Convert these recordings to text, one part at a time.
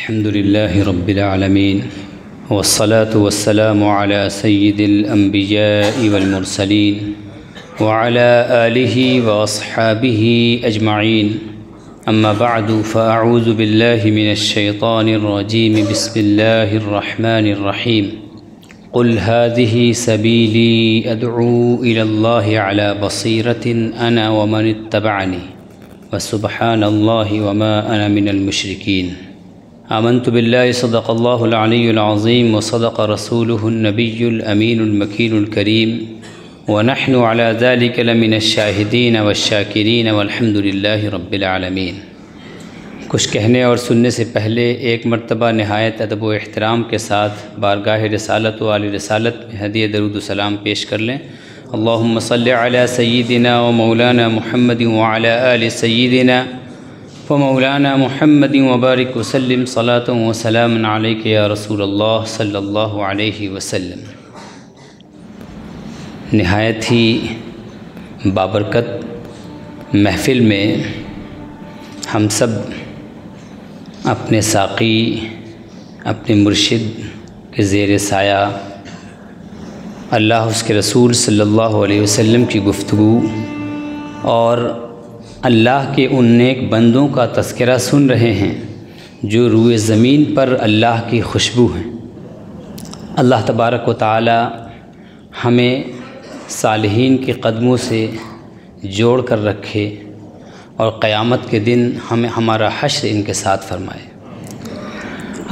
الحمد لله رب العالمين والصلاة والسلام على سيد الأنبياء والمرسلين وعلى آله وأصحابه أجمعين. أما بعد فأعوذ بالله من الشيطان الرجيم. بسم الله الرحمن الرحيم. قل هذه سبيلي أدعو إلى الله على بصيرة أنا ومن اتبعني وسبحان الله وما أنا من المشركين. آمنت بالله صدق الله العلي العظيم وصدق رسوله النبي الأمين المكين الكريم ونحن على ذلك لمن الشاهدين والشاكرين والحمد لله رب العالمين. کچھ کہنے اور سننے سے پہلے ایک مرتبہ نہایت ادب و احترام کے ساتھ بارگاہ رسالت و عالی رسالت میں ہدیہ درود و سلام پیش کر لیں. اللہم صلی علی سیدنا و مولانا محمد وعلی آل سیدنا و مولانا محمد وبارک وسلم صلاۃ و سلام علیک یا رسول اللہ صلی اللہ علیہ وسلم. نہایت ہی بابرکت محفل میں ہم سب اپنے ساقی اپنے مرشد کے زیر سایہ اللہ اس کے رسول صلی اللہ علیہ وسلم کی گفتگو اور اللہ کے ان نیک بندوں کا تذکرہ سن رہے ہیں جو روئے زمین پر اللہ کی خوشبو ہیں. اللہ تبارک و تعالی ہمیں صالحین کے قدموں سے جوڑ کر رکھے اور قیامت کے دن ہمیں ہمارا حشر ان کے ساتھ فرمائے.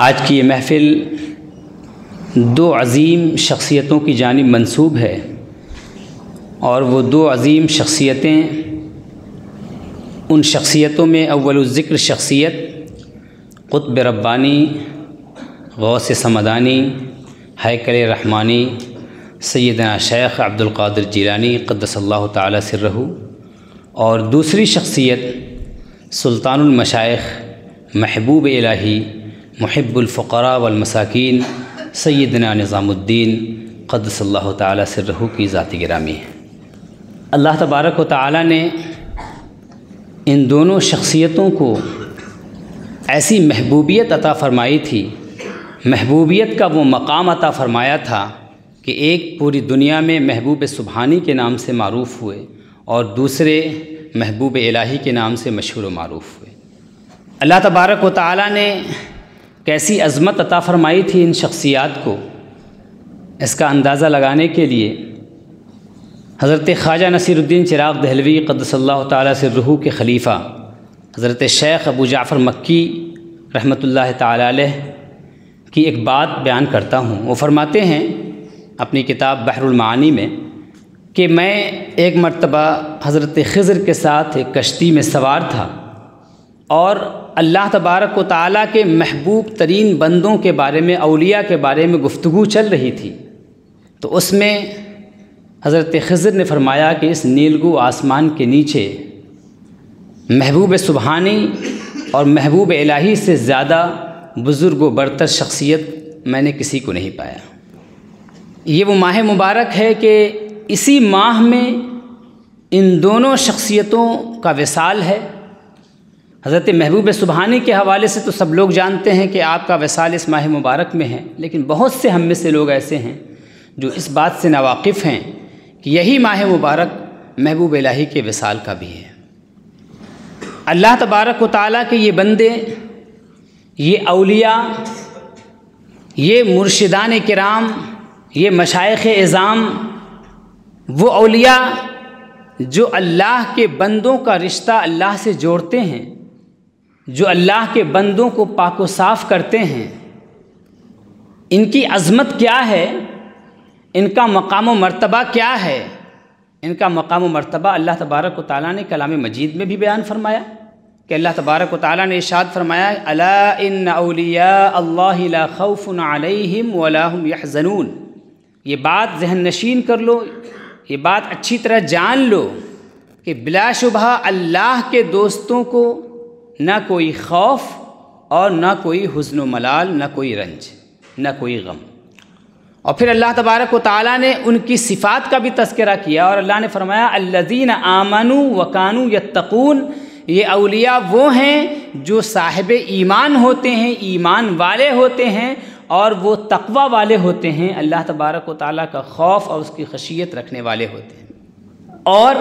آج کی یہ محفل دو عظیم شخصیتوں کی جانب منسوب ہے اور وہ دو عظیم شخصیتیں، ان شخصیتوں میں اول الذکر شخصیت قطب ربانی غوث سمدانی ہیکل رحمانی سیدنا شیخ عبد القادر جیلانی قدس اللہ تعالی سرہ، اور دوسری شخصیت سلطان المشائخ محبوب الہی محب الفقراء والمساکین سیدنا نظام الدین قدس اللہ تعالی سرہ کی ذات گرامی ہے. اللہ تبارک و تعالی نے ان دونوں شخصیتوں کو ایسی محبوبیت عطا فرمائی تھی، محبوبیت کا وہ مقام عطا فرمایا تھا کہ ایک پوری دنیا میں محبوب سبحانی کے نام سے معروف ہوئے اور دوسرے محبوب الہی کے نام سے مشہور و معروف ہوئے. اللہ تبارک و تعالی نے کیسی عظمت عطا فرمائی تھی ان شخصیات کو، اس کا اندازہ لگانے کے لیے حضرت خواجہ نصیر الدین چراغ دہلوی قدس اللہ تعالی سرہ کے خلیفہ حضرت شیخ ابو جعفر مکی رحمۃ اللہ تعالی علیہ کی ایک بات بیان کرتا ہوں. وہ فرماتے ہیں اپنی کتاب بحر المعانی میں کہ میں ایک مرتبہ حضرت خضر کے ساتھ ایک کشتی میں سوار تھا اور اللہ تبارک و تعالیٰ کے محبوب ترین بندوں کے بارے میں، اولیاء کے بارے میں گفتگو چل رہی تھی. تو اس میں حضرت خضر نے فرمایا کہ اس نیلگو آسمان کے نیچے محبوب سبحانی اور محبوب الہی سے زیادہ بزرگ و برتر شخصیت میں نے کسی کو نہیں پایا. یہ وہ ماہ مبارک ہے کہ اسی ماہ میں ان دونوں شخصیتوں کا وصال ہے. حضرت محبوب سبحانی کے حوالے سے تو سب لوگ جانتے ہیں کہ آپ کا وصال اس ماہ مبارک میں ہے، لیکن بہت سے ہم میں سے لوگ ایسے ہیں جو اس بات سے ناواقف ہیں کہ یہی ماہ مبارک محبوب الہی کے وصال کا بھی ہے. اللہ تبارک و تعالیٰ کے یہ بندے، یہ اولیاء، یہ مرشدان کرام، یہ مشائخ اعظام، وہ اولیاء جو اللہ کے بندوں کا رشتہ اللہ سے جوڑتے ہیں، جو اللہ کے بندوں کو پاک و صاف کرتے ہیں. ان کی عظمت کیا ہے، ان کا مقام و مرتبہ کیا ہے؟ ان کا مقام و مرتبہ اللہ تبارک و تعالیٰ نے کلام مجید میں بھی بیان فرمایا کہ اللہ تبارک و تعالیٰ نے ارشاد فرمایا الا ان اولیاء اللہ لا خوف علیہم ولا هم یحزنون. یہ بات ذہن نشین کر لو، یہ بات اچھی طرح جان لو کہ بلا شبہ اللہ کے دوستوں کو نہ کوئی خوف اور نہ کوئی حزن و ملال، نہ کوئی رنج، نہ کوئی غم. اور پھر اللہ تبارک و تعالیٰ نے ان کی صفات کا بھی تذکرہ کیا اور اللہ نے فرمایا الذین آمنوا وکانوا یتقون، یہ اولیاء وہ ہیں جو صاحب ایمان ہوتے ہیں، ایمان والے ہوتے ہیں، اور وہ تقوی والے ہوتے ہیں، اللہ تبارک و تعالیٰ کا خوف اور اس کی خشیت رکھنے والے ہوتے ہیں۔ اور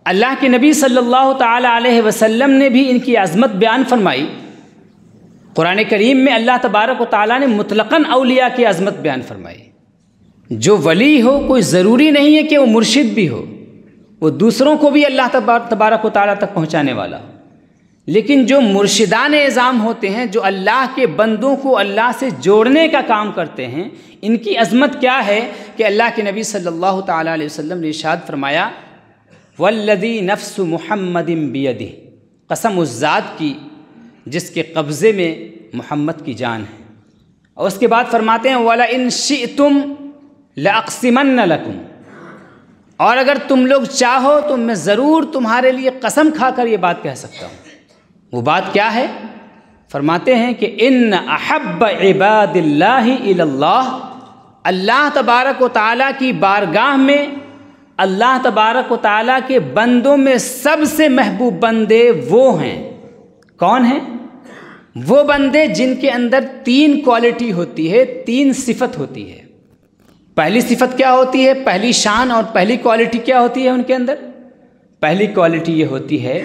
اللہ کے نبی صلی اللہ تعالیٰ علیہ وسلم نے بھی ان کی عظمت بیان فرمائی۔ قرآن کریم میں اللہ تبارک و تعالیٰ نے مطلقاً اولیاء کی عظمت بیان فرمائی۔ جو ولی ہو کوئی ضروری نہیں ہے کہ وہ مرشد بھی ہو، وہ دوسروں کو بھی اللہ تبارک و تعالیٰ تک پہنچانے والا ہو، لیکن جو مرشدان اعظام ہوتے ہیں، جو اللہ کے بندوں کو اللہ سے جوڑنے کا کام کرتے ہیں، ان کی عظمت کیا ہے کہ اللہ کے نبی صلی اللہ تعالیٰ علیہ وسلم نے ارشاد فرمایا والذی نفس محمد بیدہ، قسم اس ذات کی جس کے قبضے میں محمد کی جان ہے۔ اور اس کے بعد فرماتے ہیں وَلَئِن شِئْتُمْ لَأَقْسِمَنَّ لَكُمْ، اور اگر تم لوگ چاہو تو میں ضرور تمہارے لیے قسم کھا کر یہ بات کہہ سکتا ہوں۔ وہ بات کیا ہے؟ فرماتے ہیں کہ ان احب عباد اللہ الی اللہ، اللہ تبارک و تعالیٰ کی بارگاہ میں اللہ تبارک و تعالیٰ کے بندوں میں سب سے محبوب بندے وہ ہیں۔ کون ہیں؟ وہ بندے جن کے اندر 3 کوالٹی ہوتی ہے، 3 صفت ہوتی ہے۔ پہلی صفت کیا ہوتی ہے؟ پہلی شان اور پہلی کوالٹی کیا ہوتی ہے ان کے اندر؟ پہلی کوالٹی یہ ہوتی ہے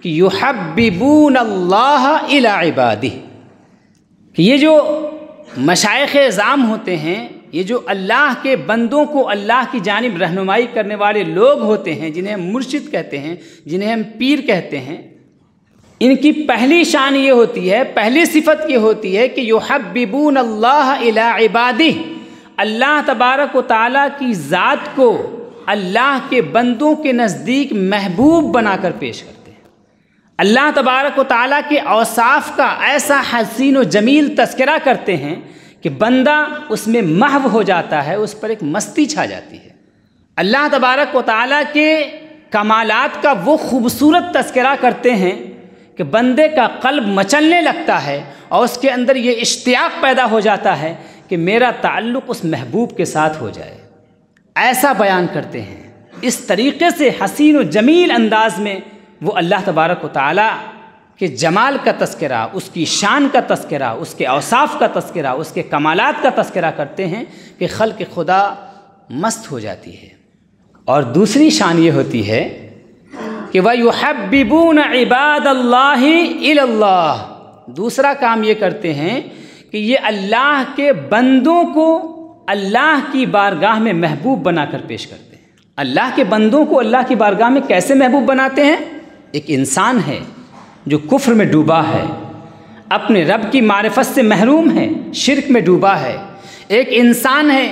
کہ یحببون اللہ الی عبادہ، کہ یہ جو مشائخ اعظام ہوتے ہیں، یہ جو اللہ کے بندوں کو اللہ کی جانب رہنمائی کرنے والے لوگ ہوتے ہیں، جنہیں ہم مرشد کہتے ہیں، جنہیں ہم پیر کہتے ہیں، ان کی پہلی شان یہ ہوتی ہے، پہلی صفت یہ ہوتی ہے کہ یحببون اللہ الی عبادہ، اللہ تبارک و تعالیٰ کی ذات کو اللہ کے بندوں کے نزدیک محبوب بنا کر پیش کرتے ہیں۔ اللہ تبارک و تعالیٰ کے اوصاف کا ایسا حسین و جمیل تذکرہ کرتے ہیں کہ بندہ اس میں محو ہو جاتا ہے، اس پر ایک مستی چھا جاتی ہے۔ اللہ تبارک و تعالیٰ کے کمالات کا وہ خوبصورت تذکرہ کرتے ہیں کہ بندے کا قلب مچلنے لگتا ہے اور اس کے اندر یہ اشتیاق پیدا ہو جاتا ہے کہ میرا تعلق اس محبوب کے ساتھ ہو جائے۔ ایسا بیان کرتے ہیں، اس طریقے سے حسین و جمیل انداز میں وہ اللہ تبارک و تعالیٰ کے جمال کا تذکرہ، اس کی شان کا تذکرہ، اس کے اوصاف کا تذکرہ، اس کے کمالات کا تذکرہ کرتے ہیں کہ خلق خدا مست ہو جاتی ہے۔ اور دوسری شان یہ ہوتی ہے کہ وَيُحَبِّبُونَ عِبَادَ اللَّهِ إِلَى اللَّهِ، دوسرا کام یہ کرتے ہیں کہ یہ اللہ کے بندوں کو اللہ کی بارگاہ میں محبوب بنا کر پیش کرتے ہیں۔ اللہ کے بندوں کو اللہ کی بارگاہ میں کیسے محبوب بناتے ہیں؟ ایک انسان ہے جو کفر میں ڈوبا ہے، اپنے رب کی معرفت سے محروم ہے، شرک میں ڈوبا ہے۔ ایک انسان ہے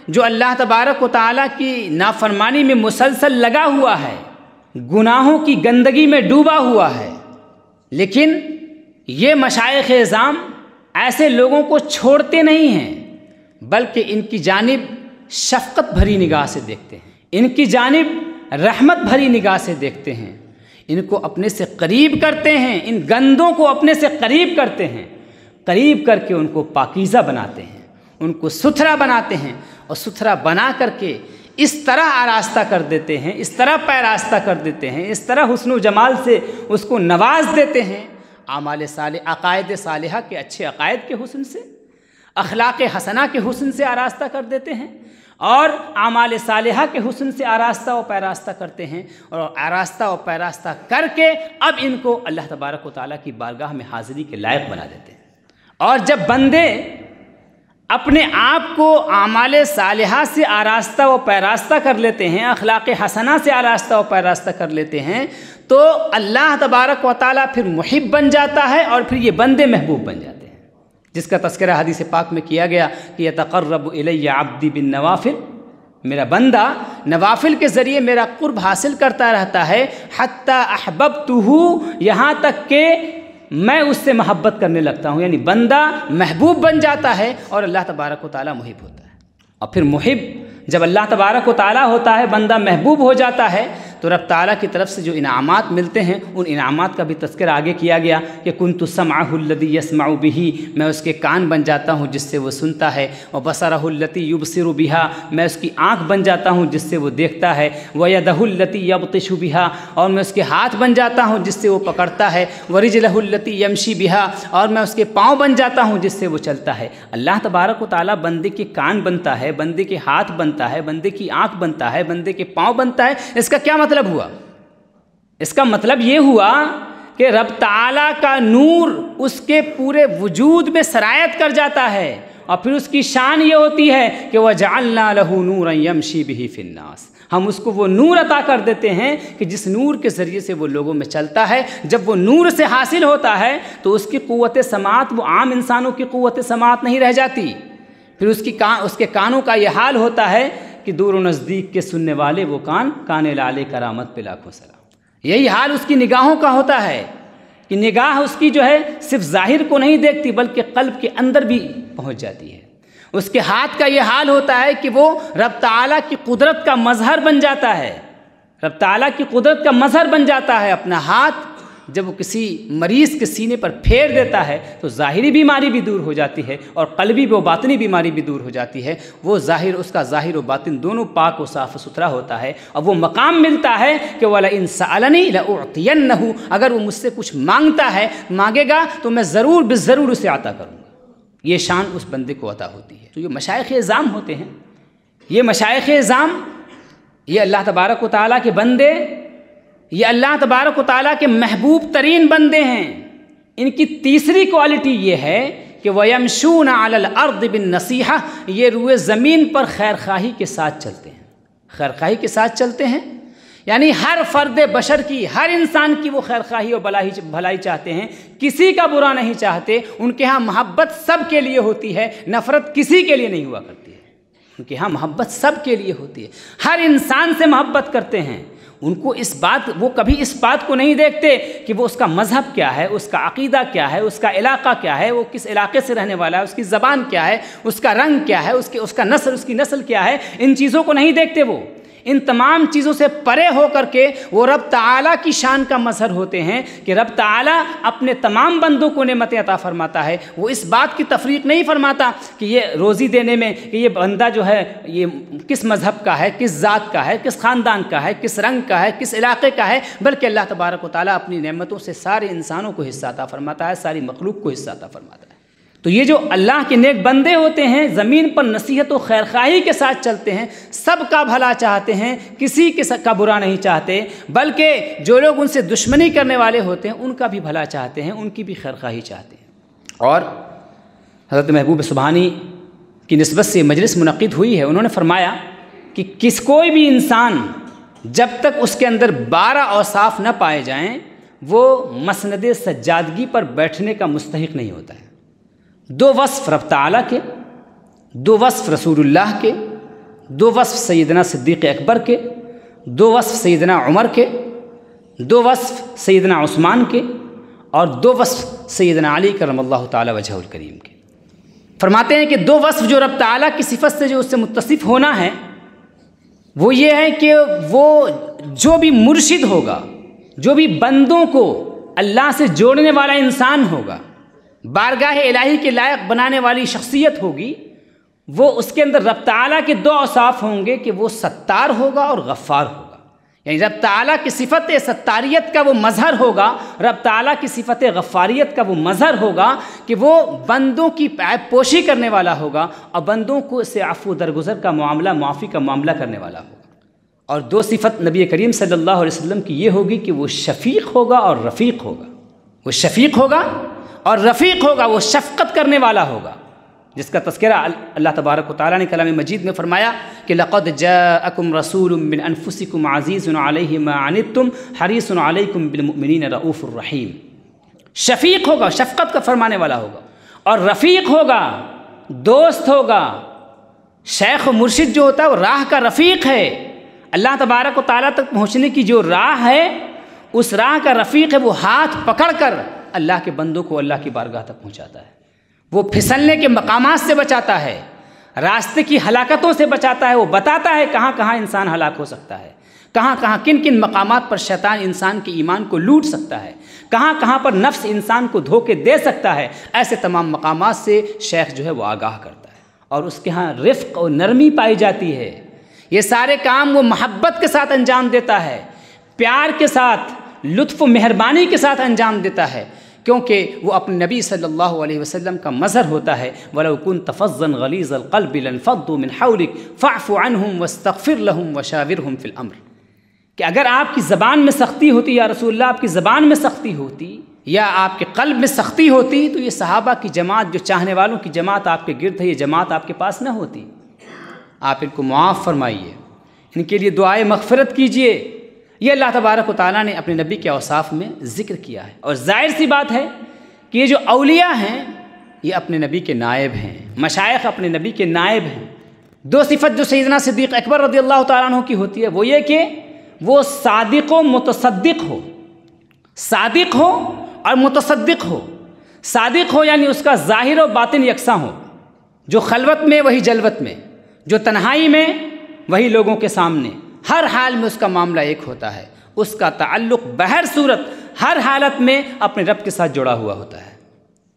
جو اللہ تبارک و تعالیٰ کی نافرمانی میں مسلسل لگا ہوا ہے، گناہوں کی گندگی میں ڈوبا ہوا ہے، لیکن یہ مشائخ اعظام ایسے لوگوں کو چھوڑتے نہیں ہیں، بلکہ ان کی جانب شفقت بھری نگاہ سے دیکھتے ہیں، ان کی جانب رحمت بھری نگاہ سے دیکھتے ہیں، ان کو اپنے سے قریب کرتے ہیں، ان گندوں کو اپنے سے قریب کرتے ہیں، قریب کر کے ان کو پاکیزہ بناتے ہیں، ان کو ستھرا بناتے ہیں، اور ستھرا بنا کر کے اس طرح آراستہ کر دیتے ہیں، اس طرح پیراستہ کر دیتے ہیں، اس طرح حسن و جمال سے اس کو نواز دیتے ہیں، اعمال صالح، عقائد صالحہ کے اچھے عقائد کے حسن سے، اخلاق حسنہ کے حسن سے آراستہ کر دیتے ہیں، اور اعمال صالحہ کے حسن سے آراستہ و پیراستہ کرتے ہیں، اور آراستہ و پیراستہ کر کے اب ان کو اللہ تبارک و تعالیٰ کی بارگاہ میں حاضری کے لائق بنا دیتے ہیں۔ اور جب بندے اپنے آپ کو اعمال صالحہ سے آراستہ و پیراستہ کر لیتے ہیں، اخلاق حسنہ سے آراستہ و پیراستہ کر لیتے ہیں، تو اللہ تبارک و تعالیٰ پھر محب بن جاتا ہے، اور پھر یہ بندے محبوب بن جاتے ہیں، جس کا تذکرہ حدیث پاک میں کیا گیا کہ یتقرب الی عبدی بالنوافل، میرا بندہ نوافل کے ذریعے میرا قرب حاصل کرتا رہتا ہے، حتی احببتہ، یہاں تک کہ میں اس سے محبت کرنے لگتا ہوں، یعنی بندہ محبوب بن جاتا ہے اور اللہ تبارک و تعالیٰ محب ہوتا ہے۔ اور پھر محب جب اللہ تبارک و تعالیٰ ہوتا ہے، بندہ محبوب ہو جاتا ہے، تو رب تعالیٰ کی طرف سے جو انعامات ملتے ہیں ان انعامات کا بھی تذکرہ آگے کیا گیا کہ کنت سمعہ الذی یسمع بہ، میں اس کے کان بن جاتا ہوں جس سے وہ سنتا ہے، وبصرہ التی یبصر بہا، میں اس کی آنکھ بن جاتا ہوں جس سے وہ دیکھتا ہے، ویدہ التی یبطش بہا، اور میں اس کے ہاتھ بن جاتا ہوں جس سے وہ پکڑتا ہے، ورجلہ التی یمشی بہا، اور میں اس کے پاؤں بن جاتا ہوں جس سے وہ چلتا ہے۔ اللہ تبارک و تعالیٰ بندے کے کان بنتا ہے، بندے کے ہاتھ بنتا ہے، بندے کی آنکھ بنتا ہے، بندے کے پاؤں بنتا ہے۔ اس کا کیا مطلب ہوا؟ اس کا مطلب یہ ہوا کہ رب تعالیٰ کا نور اس کے پورے وجود میں سرایت کر جاتا ہے، اور پھر اس کی شان یہ ہوتی ہے کہ وَجَعَلْنَا لَهُ نُورًا يَمْشِي بِهِ فِي النَّاسِ، ہم اس کو وہ نور عطا کر دیتے ہیں کہ جس نور کے ذریعے سے وہ لوگوں میں چلتا ہے۔ جب وہ نور سے حاصل ہوتا ہے تو اس کی قوت سماعت وہ عام انسانوں کی قوت سماعت نہیں رہ جاتی، پھر اس کے کانوں کا یہ حال ہوتا ہے کہ دور و نزدیک کے سننے والے وہ کان لالے کرامت پہ لاکھوں سلام۔ یہی حال اس کی نگاہوں کا ہوتا ہے کہ نگاہ اس کی جو ہے صرف ظاہر کو نہیں دیکھتی بلکہ قلب کے اندر بھی پہنچ جاتی ہے۔ اس کے ہاتھ کا یہ حال ہوتا ہے کہ وہ رب تعالیٰ کی قدرت کا مظہر بن جاتا ہے، رب تعالیٰ کی قدرت کا مظہر بن جاتا ہے۔ اپنا ہاتھ جب وہ کسی مریض کے سینے پر پھیر دیتا ہے تو ظاہری بیماری بھی دور ہو جاتی ہے اور قلبی و باطنی بیماری بھی دور ہو جاتی ہے۔ وہ اس کا ظاہر و باطن دونوں پاک و صاف ستھرا ہوتا ہے، اور وہ مقام ملتا ہے کہ وَلَئِن سَأَلَنِي لَأُعْطِيَنَّهُ، اگر وہ مجھ سے کچھ مانگے گا تو میں ضرور بالضرور اسے عطا کروں گا۔ یہ شان اس بندے کو عطا ہوتی ہے۔ تو یہ مشائخ اعظام ہوتے ہیں، یہ مشائخ اعظام، یہ اللہ تبارک و تعالیٰ کے بندے، یہ اللہ تبارک و تعالیٰ کے محبوب ترین بندے ہیں۔ ان کی تیسری کوالٹی یہ ہے کہ وَيَمْشُونَ عَلَى الْأَرْضِ بِالنَّصِيحَةِ، یہ روئے زمین پر خیر خواہی کے ساتھ چلتے ہیں، خیر خواہی کے ساتھ چلتے ہیں، یعنی ہر فرد بشر کی، ہر انسان کی وہ خیر خواہی اور بھلائی چاہتے ہیں، کسی کا برا نہیں چاہتے۔ ان کے ہاں محبت سب کے لیے ہوتی ہے، نفرت کسی کے لیے نہیں ہوا کرتی ہے۔ ان کے ہاں محبت سب کے لیے ہوتی ہے، ہر انسان سے محبت کرتے ہیں۔ ان کو وہ کبھی اس بات کو نہیں دیکھتے کہ وہ اس کا مذہب کیا ہے، اس کا عقیدہ کیا ہے، اس کا علاقہ کیا ہے، وہ کس علاقے سے رہنے والا ہے، اس کی زبان کیا ہے، اس کا رنگ کیا ہے، اس کی نسل کیا ہے، ان چیزوں کو نہیں دیکھتے۔ وہ ان تمام چیزوں سے پرے ہو کر کے وہ رب تعالیٰ کی شان کا مظہر ہوتے ہیں کہ رب تعالیٰ اپنے تمام بندوں کو نعمتیں عطا فرماتا ہے۔ وہ اس بات کی تفریق نہیں فرماتا کہ یہ روزی دینے میں کہ یہ بندہ جو ہے یہ کس مذہب کا ہے، کس ذات کا ہے، کس خاندان کا ہے، کس رنگ کا ہے، کس علاقے کا ہے، بلکہ اللہ تبارک و تعالیٰ اپنی نعمتوں سے سارے انسانوں کو حصہ عطا فرماتا ہے، ساری مخلوق کو حصہ عطا فرماتا ہے۔ تو یہ جو اللہ کے نیک بندے ہوتے ہیں زمین پر نصیحت و خیر خواہی کے ساتھ چلتے ہیں، سب کا بھلا چاہتے ہیں، کسی کا برا نہیں چاہتے، بلکہ جو لوگ ان سے دشمنی کرنے والے ہوتے ہیں ان کا بھی بھلا چاہتے ہیں، ان کی بھی خیر خواہی چاہتے ہیں۔ اور حضرت محبوب سبحانی کی نسبت سے مجلس منعقد ہوئی ہے، انہوں نے فرمایا کہ کوئی بھی انسان جب تک اس کے اندر 12 اوصاف نہ پائے جائیں وہ مسند سجادگی پر بیٹھنے کا مستحق نہیں ہوتا ہے۔ 2 وصف رب تعالیٰ کے، 2 وصف رسول اللہ کے، 2 وصف سیدنا صدیق اکبر کے، 2 وصف سیدنا عمر کے، 2 وصف سیدنا عثمان کے، اور 2 وصف سیدنا علی کرم اللہ تعالی وجہہ الکریم کے۔ فرماتے ہیں کہ 2 وصف جو رب تعالیٰ کی صفت سے جو اس سے متصف ہونا ہے وہ یہ ہے کہ وہ جو بھی مرشد ہوگا، جو بھی بندوں کو اللہ سے جوڑنے والا انسان ہوگا، بارگاہ الہی کے لائق بنانے والی شخصیت ہوگی، وہ اس کے اندر رب تعالیٰ کے 2 اوصاف ہوں گے کہ وہ ستار ہوگا اور غفار ہوگا۔ یعنی رب تعالیٰ کی صفت ستاریت کا وہ مظہر ہوگا، رب تعالیٰ کی صفت غفاریت کا وہ مظہر ہوگا کہ وہ بندوں کی عیب پوشی کرنے والا ہوگا اور بندوں کو سے عفو درگزر کا معاملہ، معافی کا معاملہ کرنے والا ہوگا۔ اور 2 صفت نبی کریم صلی اللہ علیہ وسلم کی یہ ہوگی کہ وہ شفیق ہوگا اور رفیق ہوگا۔ وہ شفیق ہوگا اور رفیق ہوگا، وہ شفقت کرنے والا ہوگا، جس کا تذکرہ اللہ تبارک و تعالیٰ نے کلام مجید میں فرمایا کہ لَقَدْ جَاءَكُمْ رَسُولٌ مِّنْ أَنفُسِكُمْ عَزِيزٌ عَلَيْهِ مَا عَنِتُّمْ حَرِيصٌ عَلَيْكُمْ بِالْمُؤْمِنِينَ رَءُوفٌ رَحِيمٌ۔ شفیق ہوگا، شفقت کا فرمانے والا ہوگا، اور رفیق ہوگا، دوست ہوگا۔ شیخ و مرشد جو ہوتا ہے وہ راہ کا رفیق ہے۔ اللہ تبارک و تعالیٰ تک پہنچنے کی جو راہ ہے اس راہ کا رفیق ہے، وہ ہاتھ پکڑ کر اللہ کے بندوں کو اللہ کی بارگاہ تک پہنچاتا ہے، وہ پھسلنے کے مقامات سے بچاتا ہے۔ راستے کی ہلاکتوں سے بچاتا ہے، وہ بتاتا ہے کہاں کہاں انسان ہلاک ہو سکتا ہے، کہاں کہاں کن کن مقامات پر شیطان انسان کے ایمان کو لوٹ سکتا ہے، کہاں کہاں پر نفس انسان کو دھوکے دے سکتا ہے۔ ایسے تمام مقامات سے شیخ جو ہے وہ آگاہ کرتا ہے، اور اس کے ہاں رفق اور نرمی پائی جاتی ہے۔ یہ سارے کام وہ محبت کے ساتھ انجام دیتا ہے، پیار کے ساتھ، لطف و مہربانی کے ساتھ انجام دیتا ہے، کیونکہ وہ اپنے نبی صلی اللہ علیہ وسلم کا مظہر ہوتا ہے۔ وَلَوْ كُنْتَ فَظًّا غَلِيظَ الْقَلْبِ لَانفَضُّوا مِنْ حَوْلِكَ فَاعْفُ عَنْهُمْ وَاسْتَغْفِرْ لَهُمْ وَشَاوِرْهُمْ فِي الْأَمْرِ، کہ اگر آپ کی زبان میں سختی ہوتی یا رسول اللہ، آپ کی زبان میں سختی ہوتی یا آپ کے قلب میں سختی ہوتی، تو یہ صحابہ کی جماعت، جو چاہنے والوں کی جماعت آپ کے گرد ہے، یہ جماعت آپ کے پاس نہ ہوتی۔ آپ ان کو معاف فرمائیے، ان کے لیے دعائے مغفرت کیجئے۔ یہ اللہ تبارک و تعالیٰ نے اپنے نبی کے اوصاف میں ذکر کیا ہے، اور ظاہر سی بات ہے کہ یہ جو اولیاء ہیں یہ اپنے نبی کے نائب ہیں، مشائخ اپنے نبی کے نائب ہیں۔ دو صفت جو سیدنا صدیق اکبر رضی اللہ تعالیٰ عنہ کی ہوتی ہے وہ یہ کہ وہ صادق و متصدق ہو، صادق ہو اور متصدق ہو۔ صادق ہو یعنی اس کا ظاہر و باطن یکساں ہو، جو خلوت میں وہی جلوت میں، جو تنہائی میں وہی لوگوں کے سامنے، ہر حال میں اس کا معاملہ ایک ہوتا ہے، اس کا تعلق بہر صورت ہر حالت میں اپنے رب کے ساتھ جڑا ہوا ہوتا ہے،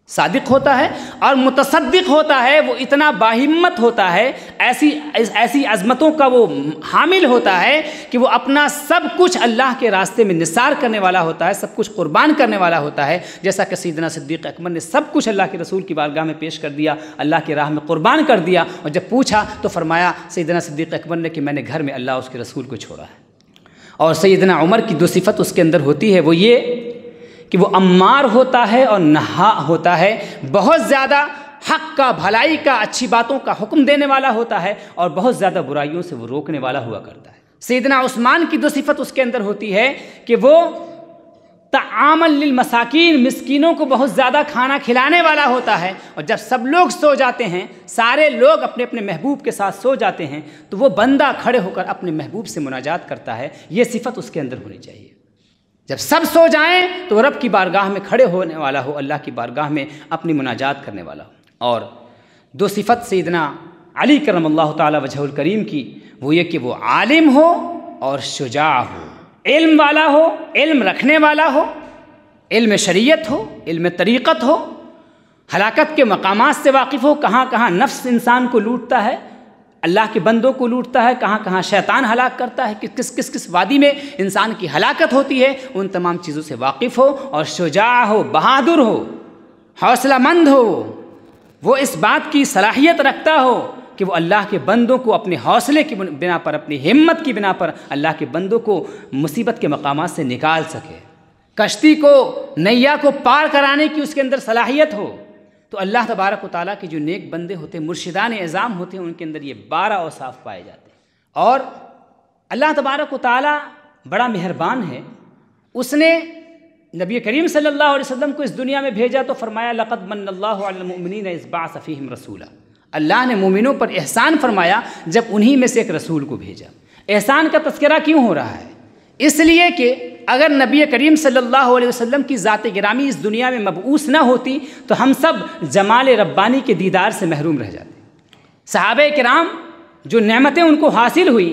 صادق ہوتا ہے۔ اور متصدق ہوتا ہے، وہ اتنا باہمت ہوتا ہے، ایسی عظمتوں کا وہ حامل ہوتا ہے کہ وہ اپنا سب کچھ اللہ کے راستے میں نثار کرنے والا ہوتا ہے، سب کچھ قربان کرنے والا ہوتا ہے، جیسا کہ سیدنا صدیق اکبر نے سب کچھ اللہ کے رسول کی بارگاہ میں پیش کر دیا، اللہ کی راہ میں قربان کر دیا، اور جب پوچھا تو فرمایا سیدنا صدیق اکبر نے کہ میں نے گھر میں اللہ اس کے رسول کو چھوڑا ہے۔ اور سیدنا عمر کی دو صفت اس کے اندر ہوتی ہے، وہ یہ کہ وہ امار ہوتا ہے اور نہا ہوتا ہے، بہت زیادہ حق کا، بھلائی کا، اچھی باتوں کا حکم دینے والا ہوتا ہے، اور بہت زیادہ برائیوں سے وہ روکنے والا ہوا کرتا ہے۔ سیدنا عثمان کی دو صفت اس کے اندر ہوتی ہے کہ وہ طعاما للمساکین، مسکینوں کو بہت زیادہ کھانا کھلانے والا ہوتا ہے، اور جب سب لوگ سو جاتے ہیں، سارے لوگ اپنے اپنے محبوب کے ساتھ سو جاتے ہیں، تو وہ بندہ کھڑے ہو کر اپنے محبوب سے مناجات کرتا ہے۔ یہ صفت اس کے اندر ہونی چاہیے، جب سب سو جائیں تو رب کی بارگاہ میں کھڑے ہونے والا ہو، اللہ کی بارگاہ میں اپنی مناجات کرنے والا ہو۔ اور دو صفت سیدنا علی کرم اللہ تعالی وجہہ الکریم کی، وہ یہ کہ وہ عالم ہو اور شجاع ہو، علم والا ہو، علم رکھنے والا ہو، علم شریعت ہو، علم طریقت ہو، ہلاکت کے مقامات سے واقف ہو، کہاں کہاں نفس انسان کو لوٹتا ہے، اللہ کے بندوں کو لوٹتا ہے، کہاں کہاں شیطان ہلاک کرتا ہے، کس وادی میں انسان کی ہلاکت ہوتی ہے، ان تمام چیزوں سے واقف ہو، اور شجاع ہو، بہادر ہو، حوصلہ مند ہو، وہ اس بات کی صلاحیت رکھتا ہو کہ وہ اللہ کے بندوں کو اپنے حوصلے کی بنا پر، اپنی ہمت کی بنا پر اللہ کے بندوں کو مصیبت کے مقامات سے نکال سکے، کشتی کو، نیا کو پار کرانے کی اس کے اندر صلاحیت ہو۔ تو اللہ تبارک و تعالیٰ کے جو نیک بندے ہوتے ہیں، مرشدان اعظام ہوتے ہیں، ان کے اندر یہ 12 اوصاف پائے جاتے ہیں۔ اور اللہ تبارک و تعالیٰ بڑا مہربان ہے، اس نے نبی کریم صلی اللہ علیہ وسلم کو اس دنیا میں بھیجا تو فرمایا لقد من اللہ علی المؤمنین اذ بعث فیہم رسولا، اللہ نے مومنوں پر احسان فرمایا جب انہی میں سے ایک رسول کو بھیجا۔ احسان کا تذکرہ کیوں ہو رہا ہے؟ اس لیے کہ اگر نبی کریم صلی اللہ علیہ وسلم کی ذات گرامی اس دنیا میں مبعوث نہ ہوتی تو ہم سب جمال ربانی کے دیدار سے محروم رہ جاتے۔ صحابہ کرام جو نعمتیں ان کو حاصل ہوئی،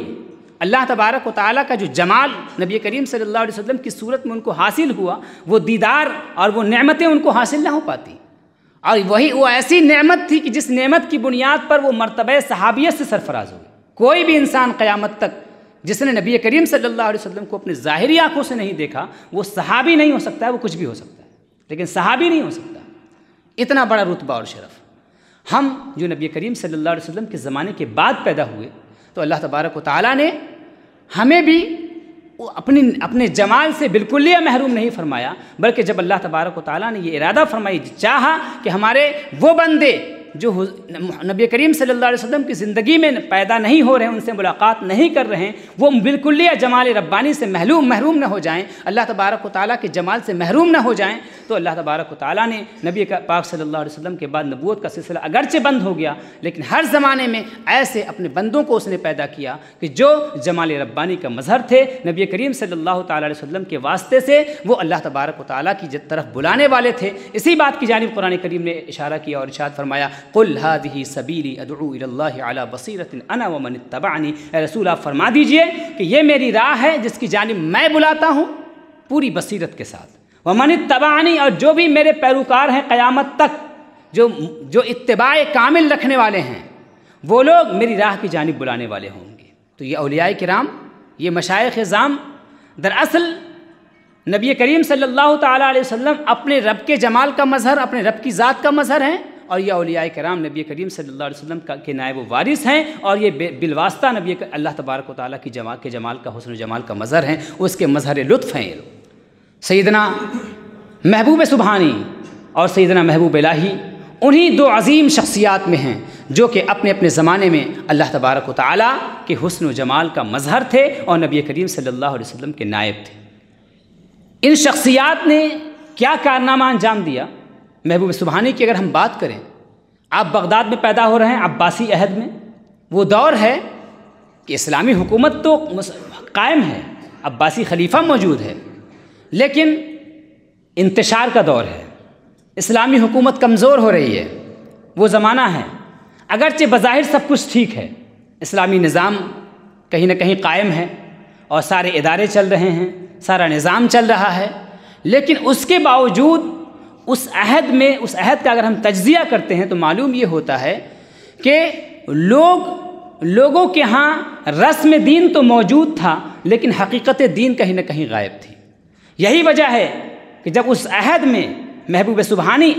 اللہ تبارک و تعالیٰ کا جو جمال نبی کریم صلی اللہ علیہ وسلم کی صورت میں ان کو حاصل ہوا، وہ دیدار اور وہ نعمتیں ان کو حاصل نہ ہو پاتی، اور وہ ایسی نعمت تھی کہ جس نعمت کی بنیاد پر وہ مرتبہ صحابیت سے سرفراز ہوئی۔ کوئی بھی انسان قیامت تک جس نے نبی کریم صلی اللہ علیہ وسلم کو اپنے ظاہری آنکھوں سے نہیں دیکھا، وہ صحابی نہیں ہو سکتا ہے، وہ کچھ بھی ہو سکتا ہے، لیکن صحابی نہیں ہو سکتا۔ اتنا بڑا رتبہ اور شرف۔ ہم جو نبی کریم صلی اللہ علیہ وسلم کے زمانے کے بعد پیدا ہوئے، تو اللہ تبارک و تعالیٰ نے ہمیں بھی اپنے جمال سے بالکلیہ محروم نہیں فرمایا، بلکہ جب اللہ تبارک و تعالیٰ نے یہ ارادہ فرمائی، چاہا کہ ہمارے وہ بندے جو نبی کریم صلی اللہ علیہ وسلم کی زندگی میں پیدا نہیں ہو رہے ہیں، ان سے ملاقات نہیں کر رہے ہیں، وہ بالکلیہ جمال ربانی سے محروم نہ ہو جائیں، اللہ تبارک و تعالیٰ کے جمال سے محروم نہ ہو جائیں، تو اللہ تبارک و تعالیٰ نے نبی پاک صلی اللہ علیہ وسلم کے بعد نبوت کا سلسلہ اگرچہ بند ہو گیا، لیکن ہر زمانے میں ایسے اپنے بندوں کو اس نے پیدا کیا کہ جو جمال ربانی کا مظہر تھے، نبی کریم صلی اللہ تعالیٰ علیہ وسلم کے واسطے سے وہ اللہ تبارک و تعالیٰ کی طرف بلانے والے تھے۔ اسی بات کی جانب قرآن کریم نے اشارہ کیا اور ارشاد فرمایا قل هذه سبیلی ادعو الی اللہ علی بصیرۃ انا ومن اتبعنی، اے رسول آپ فرما دیجئے کہ یہ میری راہ ہے جس کی جانب میں بلاتا ہوں پوری بصیرت کے ساتھ، ومن اتبعنی، اور جو بھی میرے پیروکار ہیں قیامت تک، جو اتباع کامل رکھنے والے ہیں، وہ لوگ میری راہ کی جانب بلانے والے ہوں گے۔ تو یہ اولیاء کرام، یہ مشائخ اعظام دراصل نبی کریم صلی اللہ تعالیٰ علیہ وسلم اپنے رب کے جمال کا مظہر، اپنے رب کی ذات کا مظہر ہیں، اور یہ اولیاء کرام نبی کریم صلی اللہ علیہ وسلم کے نائب و وارث ہیں، اور یہ بالواسطہ اللہ تبارک و تعالیٰ کی جمال کا، حسن و جمال کا مظہر ہیں، اس کے مظہر لطف ہیں یہ لوگ۔ سیدنا محبوب سبحانی اور سیدنا محبوب الہی انہی دو عظیم شخصیات میں ہیں جو کہ اپنے اپنے زمانے میں اللہ تبارک و تعالیٰ کے حسن و جمال کا مظہر تھے اور نبی کریم صلی اللہ علیہ وسلم کے نائب تھے۔ ان شخصیات نے کیا کارنامہ انجام دیا؟ محبوب سبحانی کی اگر ہم بات کریں، آپ بغداد میں پیدا ہو رہے ہیں عباسی عہد میں، وہ دور ہے کہ اسلامی حکومت تو قائم ہے، عباسی خلیفہ موجود ہے، لیکن انتشار کا دور ہے، اسلامی حکومت کمزور ہو رہی ہے، وہ زمانہ ہے۔ اگرچہ بظاہر سب کچھ ٹھیک ہے، اسلامی نظام کہیں نہ کہیں قائم ہے اور سارے ادارے چل رہے ہیں، سارا نظام چل رہا ہے، لیکن اس کے باوجود اس عہد کا اگر ہم تجزیہ کرتے ہیں تو معلوم یہ ہوتا ہے کہ لوگوں کے ہاں رسم دین تو موجود تھا، لیکن حقیقت دین کہیں نہ کہیں غائب تھی۔ یہی وجہ ہے کہ جب اس عہد میں محبوب سبحانی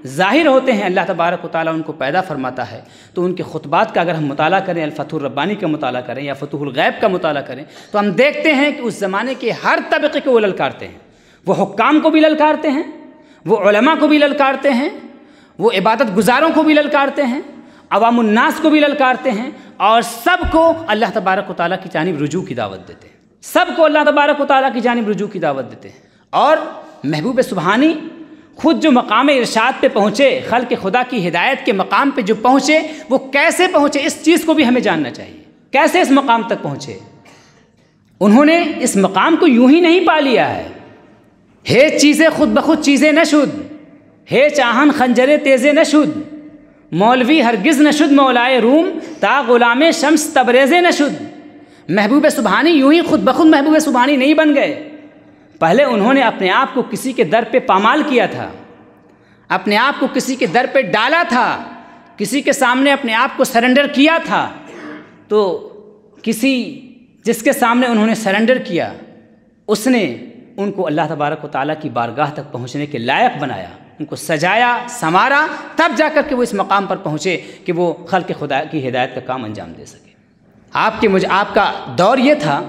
ظاہر ہوتے ہیں، اللہ تبارک و تعالیٰ ان کو پیدا فرماتا ہے، تو ان کے خطبات کا اگر ہم مطالعہ کریں، الفتح الربانی کا مطالعہ کریں یا فتوح الغیب کا مطالعہ کریں، تو ہم دیکھتے ہیں کہ اس زمانے کے ہر طبقے کو وہ للکارتے ہیں، وہ حکام کو بھی للکارتے ہیں، وہ علماء کو بھی للکارتے ہیں، وہ عبادت گزاروں کو بھی للکارتے ہیں، عوام الناس کو بھی للکارتے ہیں، اور سب کو اللہ تبارک و تعالیٰ کی جانب رجوع کی دعوت دیتے ہیں، سب کو اللہ تبارک و تعالیٰ کی جانب رجوع کی دعوت دیتے ہیں۔ اور محبوب سبحانی خود جو مقام ارشاد پہ پہنچے، خلق خدا کی ہدایت کے مقام پہ جو پہنچے، وہ کیسے پہنچے، اس چیز کو بھی ہمیں جاننا چاہیے، کیسے اس مقام تک پہنچے۔ انہوں نے اس مقام کو یوں ہی نہیں پا لیا ہے چیزیں خود بخود چیزیں نشد، ہے چاہن خنجر تیزے نشد، مولوی ہرگز نشد مولائے روم، تا غلام شمس تبریزے نشد۔ محبوب سبحانی یوں ہی خود بخود محبوب سبحانی نہیں بن گئے، پہلے انہوں نے اپنے آپ کو کسی کے در پہ پامال کیا تھا، اپنے آپ کو کسی کے در پہ ڈالا تھا، کسی کے سامنے اپنے آپ کو سرنڈر کیا تھا، تو جس کے سامنے انہوں نے سرنڈر کیا، اس نے ان کو اللہ تبارک و تعالیٰ کی بارگاہ تک پہنچنے کے لائق بنایا، ان کو سجایا سنوارا، تب جا کر کے وہ اس مقام پر پہنچے کہ وہ خلق خدا کی ہدایت کا کام انجام دے سکے۔ آپ کا دور یہ تھا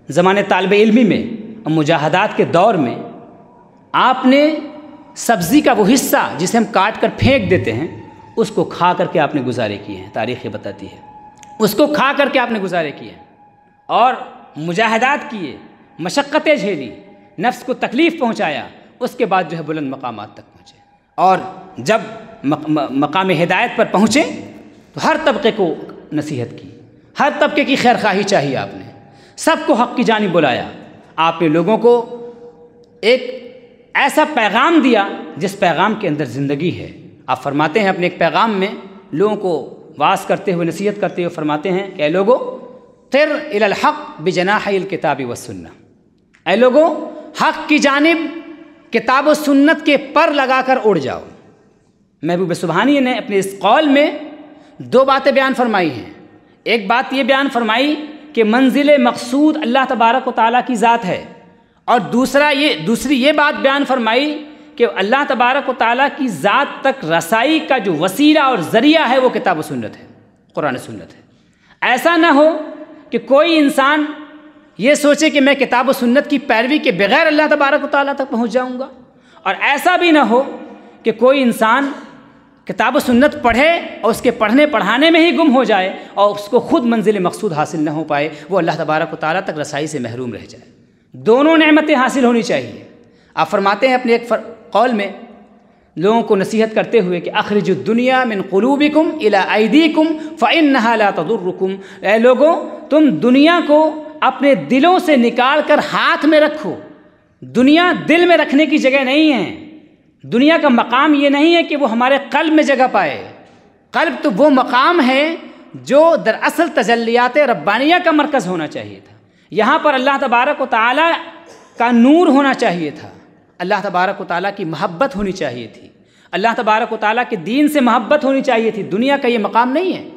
زمانے طالب علمی میں، مجاہدات کے دور میں، آپ نے سبزی کا وہ حصہ جسے ہم کاٹ کر پھینک دیتے ہیں، اس کو کھا کر کے آپ نے گزارے کیے ہیں، تاریخ یہ بتاتی ہے، اس کو کھا کر کے آپ نے گزارے کیے ہیں، اور مجاہدات کیے، مشقتیں جھیلی، نفس کو تکلیف پہنچایا، اس کے بعد جو ہے بلند مقامات تک پہنچے، اور جب مقام ہدایت پر پہنچے تو ہر طبقے کو نصیحت کی، ہر طبقے کی خیر خواہی چاہیے، آپ نے سب کو حق کی جانب بلایا، آپ نے لوگوں کو ایک ایسا پیغام دیا جس پیغام کے اندر زندگی ہے۔ آپ فرماتے ہیں اپنے ایک پیغام میں لوگوں کو واعظ کرتے ہوئے، نصیحت کرتے ہوئے فرماتے ہیں کہ اے لوگو طر الی الحق بجناحی الکتاب والسنہ، اے لوگو حق کی جانب کتاب و سنت کے پر لگا کر اڑ جاؤ۔ محبوب سبحانی نے اپنے اس قول میں دو باتیں بیان فرمائی ہیں، ایک بات یہ بیان فرمائی کہ منزل مقصود اللہ تبارک و تعالیٰ کی ذات ہے، اور دوسری یہ بات بیان فرمائی کہ اللہ تبارک و تعالیٰ کی ذات تک رسائی کا جو وسیلہ اور ذریعہ ہے وہ کتاب و سنت ہے، قرآن سنت ہے۔ ایسا نہ ہو کہ کوئی انسان یہ سوچے کہ میں کتاب و سنت کی پیروی کے بغیر اللہ تبارک و تعالیٰ تک پہنچ جاؤں گا، اور ایسا بھی نہ ہو کہ کوئی انسان کتاب و سنت پڑھے اور اس کے پڑھنے پڑھانے میں ہی گم ہو جائے اور اس کو خود منزل مقصود حاصل نہ ہو پائے، وہ اللہ تبارک و تعالیٰ تک رسائی سے محروم رہ جائے۔ دونوں نعمتیں حاصل ہونی چاہیے۔ آپ فرماتے ہیں اپنے ایک قول میں لوگوں کو نصیحت کرتے ہوئے کہ اخرجوا الدنیا من قلوبکم الی ایدیکم فانھا لا تضرکم، اے لوگوں تم دنیا کو اپنے دلوں سے نکال کر ہاتھ میں رکھو۔ دنیا دل میں رکھنے کی جگہ نہیں ہے، دنیا کا مقام یہ نہیں ہے کہ وہ ہمارے قلب میں جگہ پائے، قلب تو وہ مقام ہے جو دراصل تجلیات ربانیہ کا مرکز ہونا چاہیے تھا۔ یہاں پر اللہ تبارک و تعالیٰ کا نور ہونا چاہیے تھا، اللہ تبارک و تعالیٰ کی محبت ہونی چاہیے تھی، اللہ تبارک و تعالیٰ کے دین سے محبت ہونی چاہیے تھی۔ دنیا کا یہ مقام نہیں ہے۔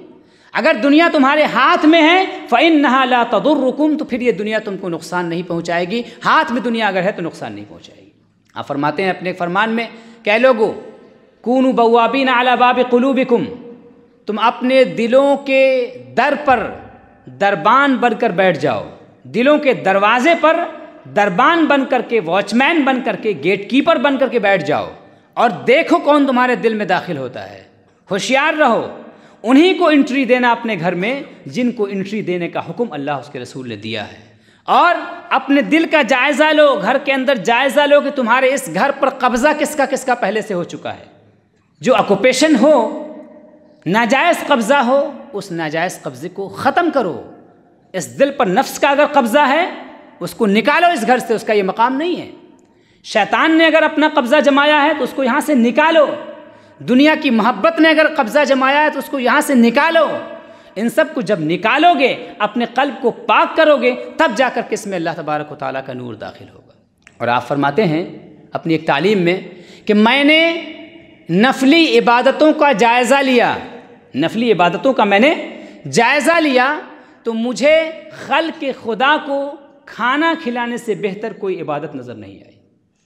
اگر دنیا تمہارے ہاتھ میں ہے فَإِنَّهَا لَا تَضُرُّكُمْ، تو پھر یہ دنیا تم کو نقصان نہیں پہنچائے گی۔ ہاتھ میں دنیا اگر ہے تو نقصان نہیں پہنچائے گی۔ آپ فرماتے ہیں اپنے فرمان میں کہ اے لوگو کونوا بوابین علی باب قلوبکم، تم اپنے دلوں کے در پر دربان بن کر بیٹھ جاؤ، دلوں کے دروازے پر دربان بن کر کے، واچ مین بن کر کے، گیٹ کیپر بن کر کے بیٹھ جاؤ، اور دیکھو کون تمہارے دل میں داخل ہوتا ہے۔ ہوشیار رہو، انہی کو انٹری دینا اپنے گھر میں جن کو انٹری دینے کا حکم اللہ اس کے رسول نے دیا ہے۔ اور اپنے دل کا جائزہ لو، گھر کے اندر جائزہ لو کہ تمہارے اس گھر پر قبضہ کس کا پہلے سے ہو چکا ہے۔ جو آکوپیشن ہو، ناجائز قبضہ ہو، اس ناجائز قبضے کو ختم کرو۔ اس دل پر نفس کا اگر قبضہ ہے اس کو نکالو اس گھر سے، اس کا یہ مقام نہیں ہے۔ شیطان نے اگر اپنا قبضہ جمایا ہے تو اس کو یہاں سے نکالو، دنیا کی محبت نے اگر قبضہ جمایا ہے تو اس کو یہاں سے نکالو۔ ان سب کو جب نکالو گے، اپنے قلب کو پاک کرو گے، تب جا کر کے اس میں اللہ تبارک و تعالیٰ کا نور داخل ہوگا۔ اور آپ فرماتے ہیں اپنی ایک تعلیم میں کہ میں نے نفلی عبادتوں کا جائزہ لیا، نفلی عبادتوں کا میں نے جائزہ لیا تو مجھے خلق خدا کو کھانا کھلانے سے بہتر کوئی عبادت نظر نہیں آئی۔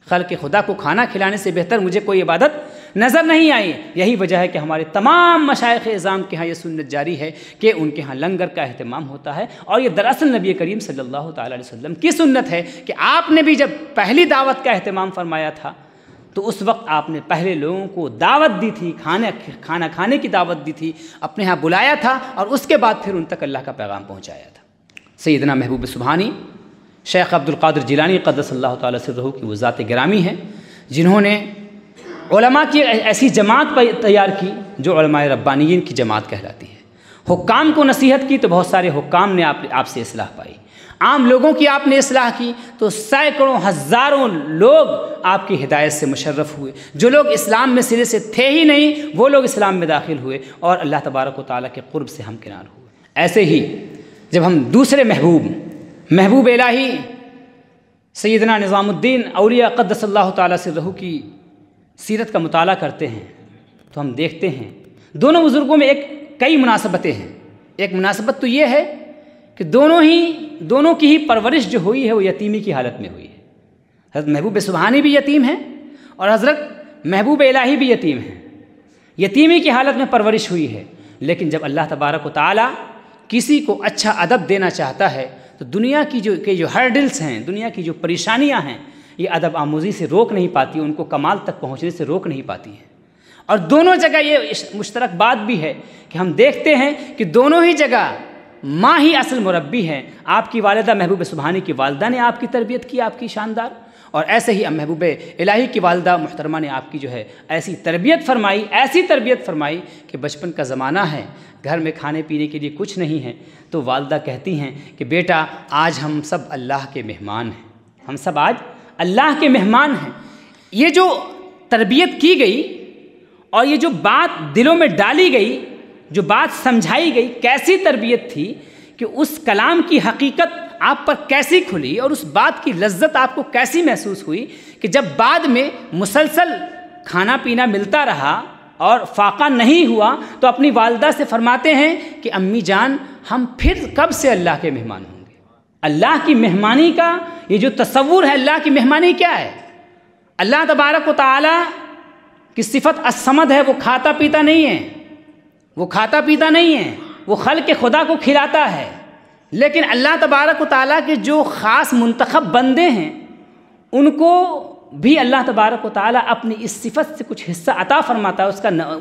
خلق خدا کو کھانا کھلانے سے بہتر مجھے کوئی عبادت نظر نہیں آئی۔ یہی وجہ ہے کہ ہمارے تمام مشائخ اعظام کے ہاں یہ سنت جاری ہے کہ ان کے ہاں لنگر کا اہتمام ہوتا ہے، اور یہ دراصل نبی کریم صلی اللہ تعالیٰ علیہ وسلم کی سنت ہے کہ آپ نے بھی جب پہلی دعوت کا اہتمام فرمایا تھا تو اس وقت آپ نے پہلے لوگوں کو دعوت دی تھی، کھانا کھانے کی دعوت دی تھی، اپنے ہاں بلایا تھا، اور اس کے بعد پھر ان تک اللہ کا پیغام پہنچایا تھا۔ سیدنا محبوب سبحانی شیخ عبد القادر جیلانی قدس اللہ تعالیٰ سرہ کی وہ ذات گرامی ہے جنہوں نے علماء کی ایسی جماعت تیار کی جو علماء ربانیین کی جماعت کہلاتی ہے۔ حکام کو نصیحت کی تو بہت سارے حکام نے آپ سے اصلاح پائی، عام لوگوں کی آپ نے اصلاح کی تو سینکڑوں ہزاروں لوگ آپ کی ہدایت سے مشرف ہوئے۔ جو لوگ اسلام میں سرے سے تھے ہی نہیں وہ لوگ اسلام میں داخل ہوئے اور اللہ تبارک و تعالیٰ کے قرب سے ہمکنار ہوئے۔ ایسے ہی جب ہم دوسرے محبوب الہی سیدنا نظام الدین اولیاء قدس اللہ تعالیٰ سرہ کی سیرت کا مطالعہ کرتے ہیں تو ہم دیکھتے ہیں دونوں بزرگوں میں کئی مناسبتیں ہیں۔ ایک مناسبت تو یہ ہے کہ دونوں کی ہی پرورش جو ہوئی ہے وہ یتیمی کی حالت میں ہوئی ہے۔ حضرت محبوب سبحانی بھی یتیم ہیں اور حضرت محبوب الہی بھی یتیم ہیں، یتیمی کی حالت میں پرورش ہوئی ہے۔ لیکن جب اللہ تبارک و تعالیٰ کسی کو اچھا ادب دینا چاہتا ہے تو دنیا کی جو ہرڈلز ہیں، دنیا کی جو پریشانیاں ہیں، یہ ادب آموزی سے روک نہیں پاتی، ان کو کمال تک پہنچنے سے روک نہیں پاتی ہیں۔ اور دونوں جگہ یہ مشترک بات بھی ہے کہ ہم دیکھتے ہیں کہ دونوں ہی جگہ ماں ہی اصل مربی ہیں۔ آپ کی والدہ محبوب سبحانی کی والدہ نے آپ کی تربیت کی، آپ کی شاندار، اور ایسے ہی محبوب الہی کی والدہ محترمہ نے آپ کی ایسی تربیت فرمائی کہ بچپن کا زمانہ ہے، گھر میں کھانے پینے کے لیے کچھ نہیں ہے، تو والدہ کہتی ہیں کہ بیٹا آج ہم سب اللہ کے مہمان ہیں، ہم سب آج اللہ کے مہمان ہیں۔ یہ جو تربیت کی گئی اور یہ جو بات دلوں میں ڈالی گئی، جو بات سمجھائی گئی، کیسی تربیت تھی کہ اس کلام کی حقیقت آپ پر کیسی کھلی اور اس بات کی لذت آپ کو کیسی محسوس ہوئی کہ جب بعد میں مسلسل کھانا پینا ملتا رہا اور فاقہ نہیں ہوا تو اپنی والدہ سے فرماتے ہیں کہ امی جان ہم پھر کب سے اللہ کے مہمان ہوں گے۔ اللہ کی مہمانی کا یہ جو تصور ہے، اللہ کی مہمانی کیا ہے؟ اللہ تبارک و تعالیٰ کی صفت الصمد ہے، وہ کھاتا پیتا نہیں ہے، وہ خلق خدا کو کھلاتا ہے۔ لیکن اللہ تبارک و تعالیٰ کے جو خاص منتخب بندے ہیں ان کو بھی اللہ تبارک و تعالیٰ اپنی اس صفت سے کچھ حصہ عطا فرماتا ہے،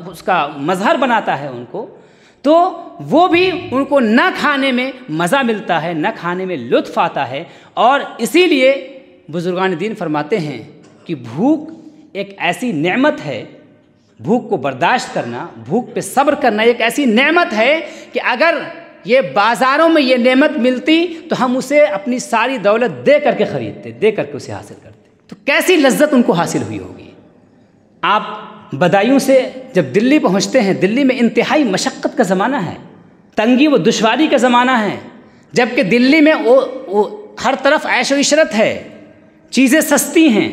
اس کا مظہر بناتا ہے ان کو، تو وہ بھی ان کو نہ کھانے میں مزہ ملتا ہے، نہ کھانے میں لطف آتا ہے۔ اور اسی لیے بزرگان دین فرماتے ہیں کہ بھوک ایک ایسی نعمت ہے، بھوک کو برداشت کرنا، بھوک پہ صبر کرنا ایک ایسی نعمت ہے کہ اگر یہ بازاروں میں یہ نعمت ملتی تو ہم اسے اپنی ساری دولت دے کر کے خریدتے، دے کر کے اسے حاصل کرتے، تو کیسی لذت ان کو حاصل ہوئی ہوگی۔ آپ بدایوں سے جب دلی پہنچتے ہیں، دلی میں انتہائی مشقت کا زمانہ ہے، تنگی و دشواری کا زمانہ ہے، جبکہ دلی میں وہ ہر طرف عیش و عشرت ہے، چیزیں سستی ہیں،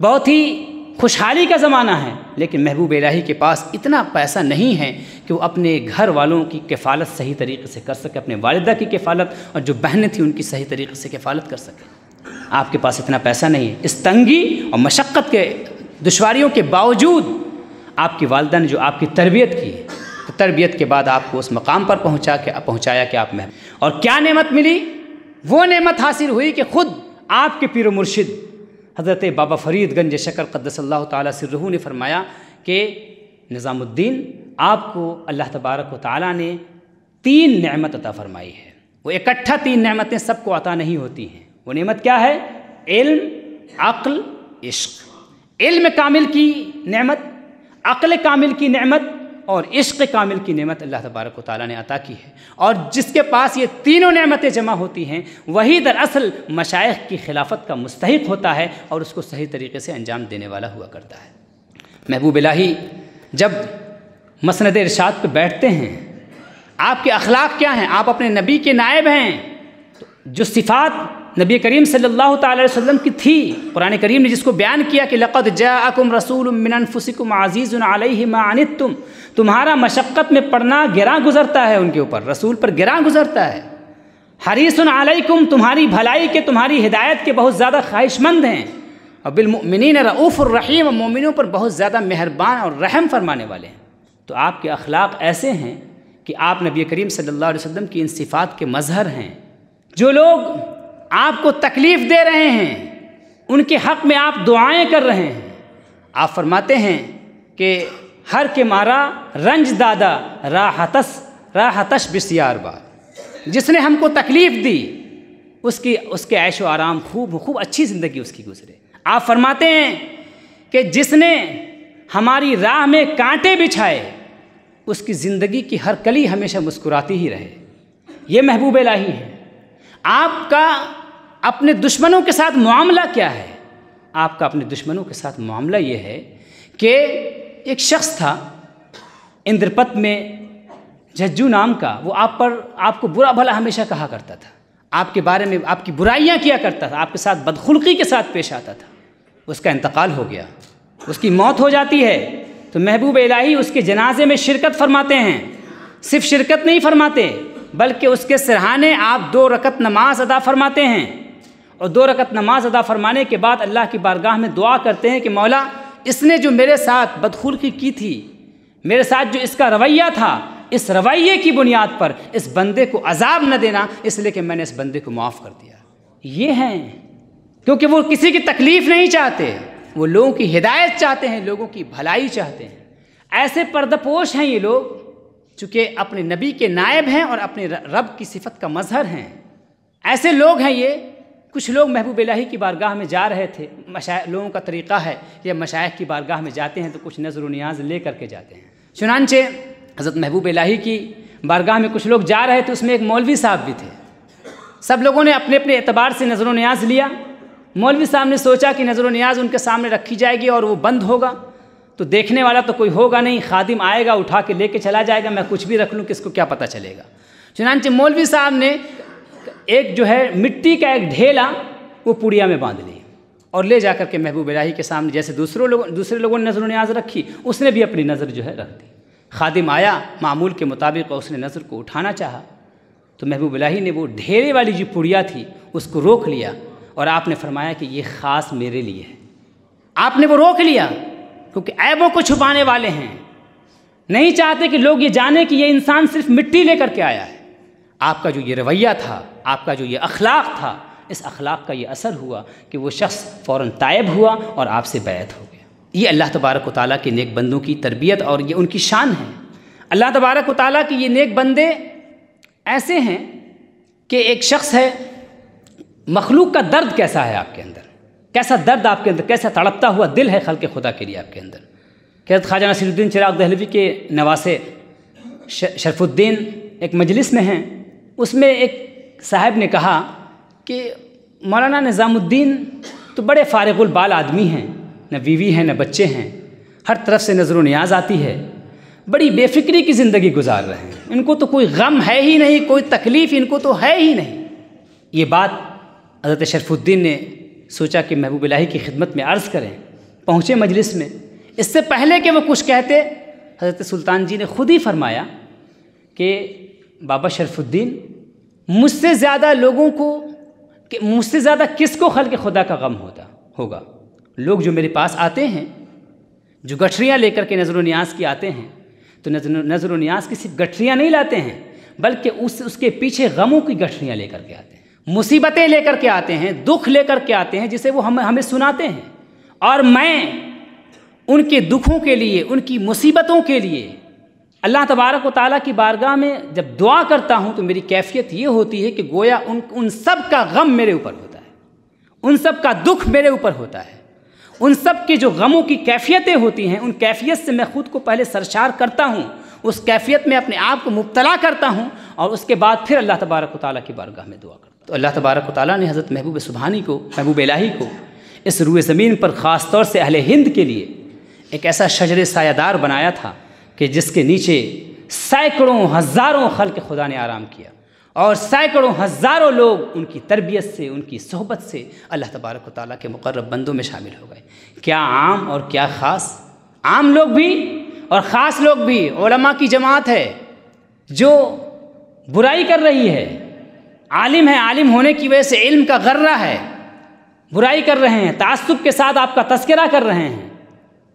بہت ہی خوشحالی کا زمانہ ہے، لیکن محبوب الہی کے پاس اتنا پیسہ نہیں ہے کہ وہ اپنے گھر والوں کی کفالت صحیح طریقے سے کر سکے، اپنے والدہ کی کفالت اور جو بہنیں تھیں ان کی صحیح طریقے سے کفالت کر سکے۔ آپ کے پاس اتنا پیسہ نہیں ہے۔ اس تنگی اور مشقت کے دشواریوں کے باوجود آپ کی والدہ نے جو آپ کی تربیت کی، تو تربیت کے بعد آپ کو اس مقام پر پہنچایا کہ آپ محبوب، اور کیا نعمت ملی؟ وہ نعمت حاصل ہوئی کہ خود آپ کے پیر و مرشد حضرت بابا فرید گنج شکر قدس اللہ تعالیٰ سرہ نے فرمایا کہ نظام الدین، آپ کو اللہ تبارک و تعالیٰ نے 3 نعمت عطا فرمائی ہے۔ وہ اکٹھا 3 نعمتیں سب کو عطا نہیں ہوتی ہیں۔ وہ نعمت کیا ہے؟ علم، عقل، عشق۔ علم کامل کی نعمت، عقل کامل کی نعمت اور عشق کامل کی نعمت اللہ تبارک و تعالیٰ نے عطا کی ہے، اور جس کے پاس یہ تینوں نعمتیں جمع ہوتی ہیں وہی دراصل مشائخ کی خلافت کا مستحق ہوتا ہے اور اس کو صحیح طریقے سے انجام دینے والا ہوا کرتا ہے۔ محبوب الہی جب مسند ارشاد پہ بیٹھتے ہیں، آپ کے اخلاق کیا ہیں؟ آپ اپنے نبی کے نائب ہیں۔ جو صفات نبی کریم صلی اللہ تعالی علیہ وسلم کی تھی، قرآن کریم نے جس کو بیان کیا کہ لقد جاءکم رسول من انفسکم عزیز علیہ ما عنتم، تمہارا مشقت میں پڑنا گراں گزرتا ہے، ان کے اوپر رسول پر گراں گزرتا ہے۔ حریص علیکم، تمہاری بھلائی کے، تمہاری ہدایت کے بہت زیادہ خواہش مند ہیں، اور بالمؤمنین رؤوف الرحیم، مومنوں پر بہت زیادہ مہربان اور رحم فرمانے والے ہیں۔ تو آپ کے اخلاق ایسے ہیں کہ آپ نبی کریم صلی اللہ علیہ وسلم کی ان صفات کے مظہر ہیں۔ جو لوگ آپ کو تکلیف دے رہے ہیں ان کے حق میں آپ دعائیں کر رہے ہیں۔ آپ فرماتے ہیں کہ ہر کے مارا رنج دادا راحتش بسیار بار، جس نے ہم کو تکلیف دی اس کے عیش و آرام خوب اچھی زندگی اس کی گزرے۔ آپ فرماتے ہیں کہ جس نے ہماری راہ میں کانٹے بچھائے اس کی زندگی کی ہر کلی ہمیشہ مسکراتی ہی رہے۔ یہ محبوب الہی ہے۔ آپ کا اپنے دشمنوں کے ساتھ معاملہ کیا ہے؟ آپ کا اپنے دشمنوں کے ساتھ معاملہ یہ ہے کہ ایک شخص تھا اندرپت میں، جھجو نام کا، وہ آپ کو برا بھلا ہمیشہ کہا کرتا تھا، آپ کے بارے میں آپ کی برائیاں کیا کرتا تھا، آپ کے ساتھ بدخلقی کے ساتھ پیش آتا تھا۔ اس کا انتقال ہو گیا، اس کی موت ہو جاتی ہے، تو محبوب الہی اس کے جنازے میں شرکت فرماتے ہیں۔ صرف شرکت نہیں فرماتے بلکہ اس کے سرہانے آپ 2 رکعت نماز ادا فرماتے ہیں، اور 2 رکعت نماز ادا فرمانے کے بعد اللہ کی بارگاہ میں دعا کرتے ہیں کہ مولا، اس نے جو میرے ساتھ بدخلقی کی تھی، میرے ساتھ جو اس کا رویہ تھا، اس رویے کی بنیاد پر اس بندے کو عذاب نہ دینا، اس لیے کہ میں نے اس بندے کو معاف کر دیا۔ یہ ہیں کیونکہ وہ کسی کی تکلیف نہیں چاہتے، وہ لوگوں کی ہدایت چاہتے ہیں، لوگوں کی بھلائی چاہتے ہیں۔ ایسے پردپوش ہیں یہ لوگ، چونکہ اپنے نبی کے نائب ہیں اور اپنے رب کی صفت کا مظہر ہیں۔ ایسے لوگ ہیں یہ۔ کچھ لوگ محبوب الہی کی بارگاہ میں جا رہے تھے، لوگوں کا طریقہ ہے کہ مشائخ کی بارگاہ میں جاتے ہیں تو کچھ نظر و نیاز لے کر کے جاتے ہیں۔ چنانچہ حضرت محبوب الہی کی بارگاہ میں کچھ لوگ جا رہے تھے، اس میں ایک مولوی صاحب بھی تھے۔ سب لوگوں نے اپنے اپنے اعتبار سے نظر و نیاز لیا۔ مولوی صاحب نے سوچا کہ نظر و نیاز ان کے سامنے رکھی جائے گی اور وہ بند ہوگا تو دیکھنے والا تو کوئی ہوگا نہیں، خادم آئے گا اٹھا کے لے کے چلا جائے گا، میں کچھ بھی رکھ لوں کس کو کیا پتہ چلے گا۔ چنانچہ مولوی صاحب نے ایک جو ہے مٹی کا ایک ڈھیلا وہ پوڑیا میں باندھ لی اور لے جا کر کے محبوب الہی کے سامنے، جیسے دوسرے لوگوں نے نظر و نیاز رکھی، اس نے بھی اپنی نظر جو ہے رکھ دی۔ خادم آیا معمول کے مطابق، اس نے نظر کو اٹھانا چاہا تو محبوب الہی نے وہ ڈھیرے والی جو پوڑیا تھی اس کو روک لیا، اور آپ نے فرمایا کہ یہ خاص میرے لیے ہے۔ آپ نے وہ روک لیا کیونکہ عیبوں کو چھپانے والے ہیں، نہیں چاہتے کہ لوگ یہ جانیں کہ یہ انسان صرف مٹی لے کر کے آیا ہے۔ آپ کا جو یہ رویہ تھا، آپ کا جو یہ اخلاق تھا، اس اخلاق کا یہ اثر ہوا کہ وہ شخص فوراً تائب ہوا اور آپ سے بیعت ہو گیا۔ یہ اللہ تبارک و تعالیٰ کے نیک بندوں کی تربیت اور یہ ان کی شان ہے۔ اللہ تبارک و تعالیٰ کی یہ نیک بندے ایسے ہیں کہ ایک شخص ہے، مخلوق کا درد کیسا ہے آپ کے اندر، کیسا درد آپ کے اندر، کیسا تڑپتا ہوا دل ہے خلق خدا کے لیے آپ کے اندر۔ کہ خواجہ نصیر الدین چراغ دہلوی کے نواسے شرف الدین ایک مجلس میں ہیں، اس میں ایک صاحب نے کہا کہ مولانا نظام الدین تو بڑے فارغ البال آدمی ہیں، نہ بیوی ہیں نہ بچے ہیں، ہر طرف سے نظر و نیاز آتی ہے، بڑی بے فکری کی زندگی گزار رہے ہیں، ان کو تو کوئی غم ہے ہی نہیں، کوئی تکلیف ان کو تو ہے ہی نہیں۔ یہ بات حضرت شرف الدین نے سوچا کہ محبوب الہی کی خدمت میں عرض کریں، پہنچے مجلس میں۔ اس سے پہلے کہ وہ کچھ کہتے، حضرت سلطان جی نے خود ہی فرمایا کہ بابا شرف الدین، مجھ سے زیادہ لوگوں کو، کہ مجھ سے زیادہ کس کو خلق خدا کا غم ہوگا؟ لوگ جو میرے پاس آتے ہیں، جو گٹھریاں لے کر کے نظر و نیاز کی آتے ہیں، تو نظر و نیاز کی صرف گٹھریاں نہیں لاتے ہیں، بلکہ اس کے پیچھے غموں کی گٹھریاں لے کر کے آتے ہیں، مصیبتیں لے کر کے آتے ہیں، دکھ لے کر کے آتے ہیں، جسے وہ ہمیں سناتے ہیں، اور میں ان کے دکھوں کے لیے، ان کی مصیبتوں کے لیے اللہ تبارک و تعالیٰ کی بارگاہ میں جب دعا کرتا ہوں تو میری کیفیت یہ ہوتی ہے کہ گویا ان سب کا غم میرے اوپر ہوتا ہے، ان سب کا دکھ میرے اوپر ہوتا ہے، ان سب کے جو غموں کی کیفیتیں ہوتی ہیں، ان کیفیت سے میں خود کو پہلے سرشار کرتا ہوں، اس کیفیت میں اپنے آپ کو مبتلا کرتا ہوں، اور اس کے بعد پھر اللہ تبارک و تعالیٰ کی بارگاہ میں دعا کرتا ہوں۔ تو اللہ تبارک و تعالیٰ نے حضرت محبوب سبحانی کو، محبوب الہی کو، اس روئے زمین پر خاص طور سے اہل ہند کے لیے ایک ایسا شجر سایہ دار بنایا تھا کہ جس کے نیچے سینکڑوں ہزاروں خلق خدا نے آرام کیا، اور سینکڑوں ہزاروں لوگ ان کی تربیت سے، ان کی صحبت سے اللہ تبارک و تعالیٰ کے مقرب بندوں میں شامل ہو گئے۔ کیا عام اور کیا خاص، عام لوگ بھی اور خاص لوگ بھی، علماء کی جماعت ہے جو برائی کر رہی ہے، عالم ہے، عالم ہونے کی وجہ سے علم کا غرہ ہے، برائی کر رہے ہیں، تعصب کے ساتھ آپ کا تذکرہ کر رہے ہیں،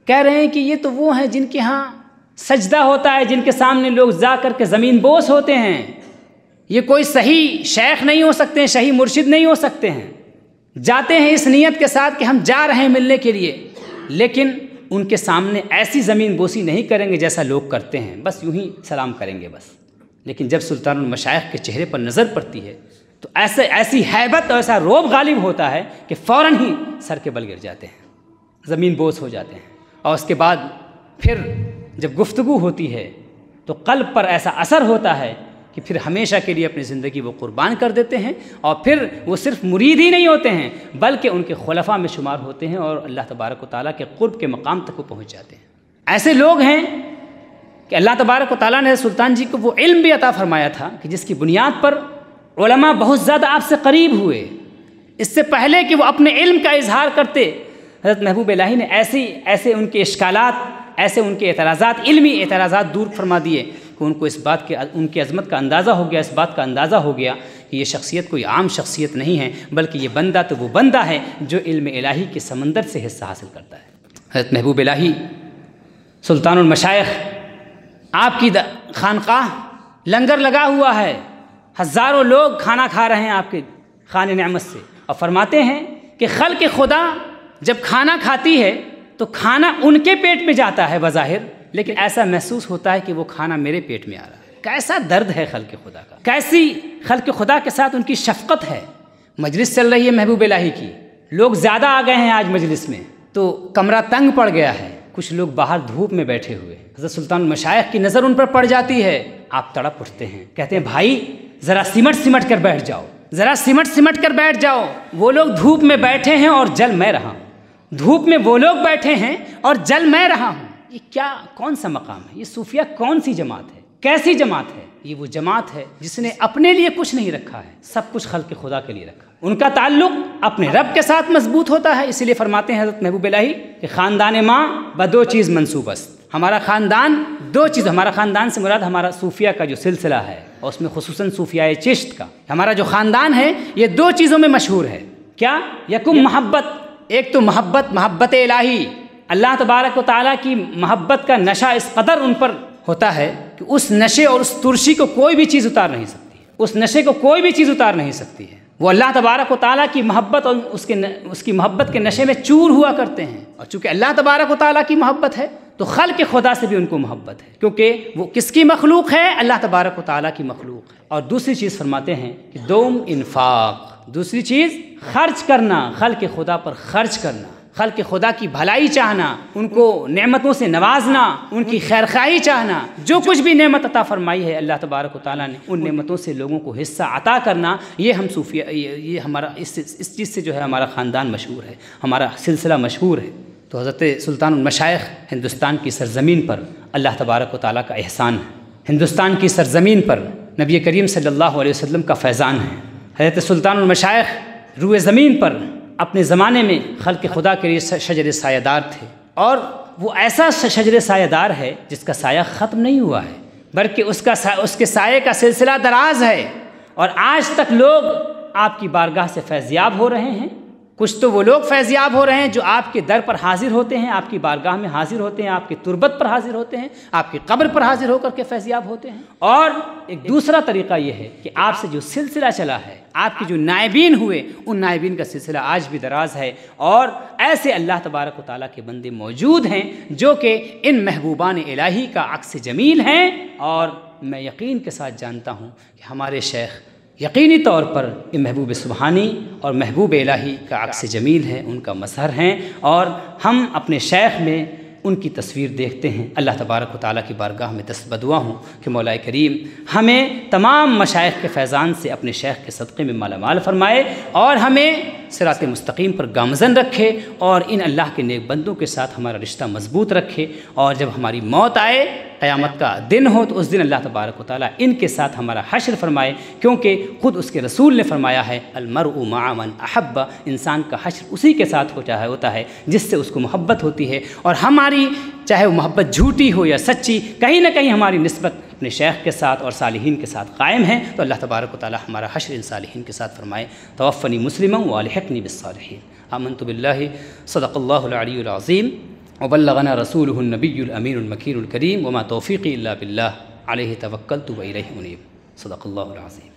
کہہ رہے ہیں کہ یہ تو وہ ہیں جن کے ہاں سجدہ ہوتا ہے، جن کے سامنے لوگ جا کر کے زمین بوس ہوتے ہیں، یہ کوئی صحیح شیخ نہیں ہو سکتے ہیں، صحیح مرشد نہیں ہو سکتے ہیں، جاتے ہیں اس نیت کے ساتھ کہ ہم جا رہے ہیں ملنے کے لیے، لیکن ان کے سامنے ایسی زمین بوسی نہیں کریں گے جیسا لوگ کرتے ہیں، بس یوں ہی سلام کریں گے بس۔ لیکن جب سلطان المشائخ کے چہرے پر نظر پڑتی ہے تو ایسی ہیبت اور ایسا روب غالب ہوتا ہے کہ فوراً ہی سر کے بل گر جاتے ہیں، زمین بوس ہو جاتے ہیں، اور اس کے بعد پھر جب گفتگو ہوتی ہے تو قلب پر ایسا اثر ہوتا ہے کہ پھر ہمیشہ کے لیے اپنی زندگی وہ قربان کر دیتے ہیں، اور پھر وہ صرف مرید ہی نہیں ہوتے ہیں بلکہ ان کے خلفاء میں شمار ہوتے ہیں، اور اللہ تبارک و تعالیٰ کے قرب کے مقام تک وہ پہنچ جاتے ہیں۔ ایسے لوگ ہیں کہ اللہ تبارک و تعالیٰ نے سلطان جی کو وہ علم بھی عطا فرمایا تھا کہ جس کی بنیاد پر علماء بہت زیادہ آپ سے قریب ہوئے۔ اس سے پہلے کہ وہ اپنے علم کا اظہار کرتے، حضرت محبوب الہی نے ایسے ان کے اشکالات، ایسے ان کے اعتراضات، علمی اعتراضات دور فرما دیے کہ ان کو اس بات کے، ان کی عظمت کا اندازہ ہو گیا، اس بات کا اندازہ ہو گیا کہ یہ شخصیت کوئی عام شخصیت نہیں ہے، بلکہ یہ بندہ تو وہ بندہ ہے جو علم الہی کے سمندر سے حصہ حاصل کرتا ہے۔ حضرت محبوب الہی سلطان المشائخ، آپ کی خانقاہ لنگر لگا ہوا ہے، ہزاروں لوگ کھانا کھا رہے ہیں آپ کے خوان نعمت سے، اور فرماتے ہیں کہ خلق خدا جب کھانا کھاتی ہے تو کھانا ان کے پیٹ میں جاتا ہے بظاہر، لیکن ایسا محسوس ہوتا ہے کہ وہ کھانا میرے پیٹ میں آ رہا ہے۔ کیسا درد ہے خلق خدا کا، کیسی خلق خدا کے ساتھ ان کی شفقت ہے۔ مجلس چل رہی ہے محبوب الہی کی، لوگ زیادہ آ گئے ہیں آج مجلس میں، تو کمرہ تنگ پڑ گیا ہے، کچھ لوگ باہر دھوپ میں بیٹھے ہوئے، حضرت سلطان المشائخ کی نظر ان پر پڑ جاتی ہے، آپ تڑپ اٹھتے ہیں، کہتے ہیں بھائی ذرا سمٹ کر بیٹھ جاؤ، ذرا سمٹ کر بیٹھ جاؤ، وہ لوگ دھوپ میں بیٹھے ہیں اور جل میں رہا ہوں، دھوپ میں وہ لوگ بیٹھے ہیں اور جل میں رہا ہوں۔ یہ کیا، کون سا مقام ہے؟ یہ صوفیہ کون سی جماعت ہے؟ کیسی جماعت ہے؟ یہ وہ جماعت ہے جس نے اپنے لیے کچھ نہیں رکھا ہے، سب کچھ خلق خدا کے لیے رکھا۔ ان کا تعلق اپنے رب کے ساتھ مضبوط ہوتا ہے، اسی لیے فرماتے ہیں حضرت محبوب الہی کہ خاندان ماں بدو چیز منسوب است، ہمارا خاندان دو چیز، ہمارا خاندان سے مراد ہمارا صوفیہ کا جو سلسلہ ہے، اور اس میں خصوصاً صوفیہ چشت کا ہمارا جو خاندان ہے، یہ دو چیزوں میں مشہور ہے۔ کیا؟ یکم محبت، ایک تو محبت الہی، اللہ تبارک و تعالیٰ کی محبت کا نشہ اس قدر ان پر ہوتا ہے کہ اس نشے اور اس ترشی کو کوئی بھی چیز اتار نہیں سکتی، اس نشے کو کوئی بھی چیز اتار نہیں سکتی ہے۔ وہ اللہ تبارک و تعالیٰ کی محبت اور اس کی محبت کے نشے میں چور ہوا کرتے ہیں، اور چونکہ اللہ تبارک و تعالیٰ کی محبت ہے تو خلق خدا سے بھی ان کو محبت ہے، کیونکہ وہ کس کی مخلوق ہے؟ اللہ تبارک و تعالیٰ کی مخلوق ہے۔ اور دوسری چیز فرماتے ہیں کہ دوم انفاق، دوسری چیز خرچ کرنا، خلق خدا پر خرچ کرنا، خلق خدا کی بھلائی چاہنا، ان کو نعمتوں سے نوازنا، ان کی خیرخواہی چاہنا، جو کچھ بھی نعمت عطا فرمائی ہے اللہ تبارک و تعالیٰ نے، ان نعمتوں سے لوگوں کو حصہ عطا کرنا، یہ ہم صوفیہ، یہ ہمارا اس چیز سے جو ہے ہمارا خاندان مشہور ہے، ہمارا سلسلہ مشہور ہے۔ تو حضرت سلطان المشائخ ہندوستان کی سرزمین پر اللہ تبارک و تعالیٰ کا احسان ہے، ہندوستان کی سرزمین پر نبی کریم صلی اللہ علیہ وسلم کا فیضان ہے۔ حضرت سلطان المشائخ روئے زمین پر اپنے زمانے میں خلق خدا کے لیے شجر سایہ دار تھے، اور وہ ایسا شجر سایہ دار ہے جس کا سایہ ختم نہیں ہوا ہے، بلکہ اس کے سائے کا سلسلہ دراز ہے، اور آج تک لوگ آپ کی بارگاہ سے فیضیاب ہو رہے ہیں۔ کچھ تو وہ لوگ فیضیاب ہو رہے ہیں جو آپ کے در پر حاضر ہوتے ہیں، آپ کی بارگاہ میں حاضر ہوتے ہیں، آپ کی تربت پر حاضر ہوتے ہیں، آپ کی قبر پر حاضر ہو کر کے فیضیاب ہوتے ہیں۔ اور ایک دوسرا طریقہ یہ ہے کہ آپ سے جو سلسلہ چلا ہے، آپ کے جو نائبین ہوئے، ان نائبین کا سلسلہ آج بھی دراز ہے، اور ایسے اللہ تبارک و تعالیٰ کے بندے موجود ہیں جو کہ ان محبوبان الہی کا عکس جمیل ہیں۔ اور میں یقین کے ساتھ جانتا ہوں کہ ہمارے شیخ یقینی طور پر یہ محبوب سبحانی اور محبوب الہی کا عکس جمیل ہے، ان کا مظہر ہیں، اور ہم اپنے شیخ میں ان کی تصویر دیکھتے ہیں۔ اللہ تبارک و تعالیٰ کی بارگاہ میں دست بدعا ہوں کہ مولا کریم ہمیں تمام مشائخ کے فیضان سے اپنے شیخ کے صدقے میں مالا مال فرمائے، اور ہمیں صراط مستقیم پر گامزن رکھے، اور ان اللہ کے نیک بندوں کے ساتھ ہمارا رشتہ مضبوط رکھے، اور جب ہماری موت آئے، قیامت کا دن ہو، تو اس دن اللہ تبارک و تعالیٰ ان کے ساتھ ہمارا حشر فرمائے، کیونکہ خود اس کے رسول نے فرمایا ہے المرء مع من احب، انسان کا حشر اسی کے ساتھ ہوتا ہے جس سے اس کو محبت ہوتی ہے، اور ہماری چاہے وہ محبت جھوٹی ہو یا سچی، کہیں نہ کہیں ہماری نسبت اپنے شیخ کے ساتھ اور صالحین کے ساتھ قائم ہے۔ تو اللہ تبارک و تعالیٰ ہمارا حشر ان صالحین کے ساتھ فرمائے۔ توفنی مسلما والحقنی بالصالحین۔ آمنت باللہ صدق اللہ العلی العظیم وبلغنا رسولہ النبی الامین المکین الکریم وما توفیقی الا باللہ علیہ توکلت و الیہ انیب۔ صدق اللہ العظیم۔